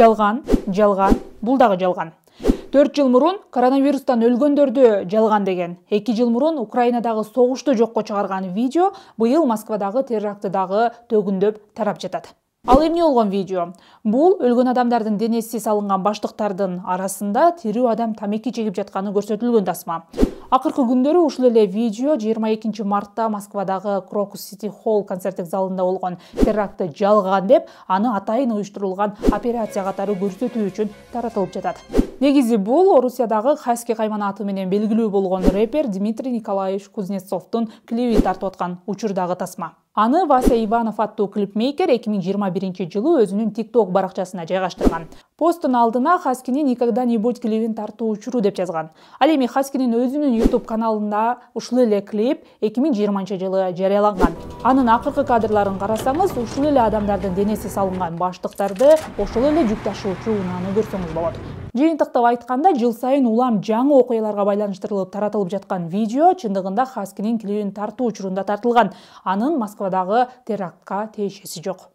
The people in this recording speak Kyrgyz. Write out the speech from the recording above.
жалган, бул дагы жалган. 4 жыл мурун коронавирустан өлгөндөрдү жалган деген. 2 жыл мурун Украинадагы согушту жокко чыгарган видео быйыл Москвадагы теракты дагы төгүндөп тарап жатат. Ал эмне болгон видео? Бул өлгөн адамдардын денеси салынган баштыктардын арасында тирүү адам тамеки чегип жатканы көрсөтүлгөн тасма. Акыркы күндөрү ушул эле видео 22 мартта Москвадагы Крокус Сити Холл концерттик залында болгон терактты жалган деп, аны атайын уюштурулган операция катары көрсөтүү үчүн таратылып жатат. Негизи бул Орусиядагы Хаски кайманаты менен белгилүү болгон рэпер Дмитрий Николаевич Кузнецовдун клипин тартып аткан учурдагы тасма. Аны Вася Иванов аттуу клипмейкер 2021 жылы өзүнүн TikTok баракчасына жайгаштырган. Посттун алдына Хаскинин никогда не будь клипин тартуу учуру деп жазган. Ал эми Хаскинин өзүнүн YouTube каналында ушул эле клип 2020 жылы жарыяланган. Анын акыркы кадрларын карасаңыз, ушул эле адамдардын денеси салынган баштыктарды, ошол эле жүк ташуучу унааны көрсөңүз болот. Жыйынтыктап айтканда, жыл сайын улам жаңы окуяларга байланыштырылып таратылып жаткан видео чындыгында Хаскинин клипин тартуу учурунда тартылган. Анын Москвадагы терактка тиешеси жок.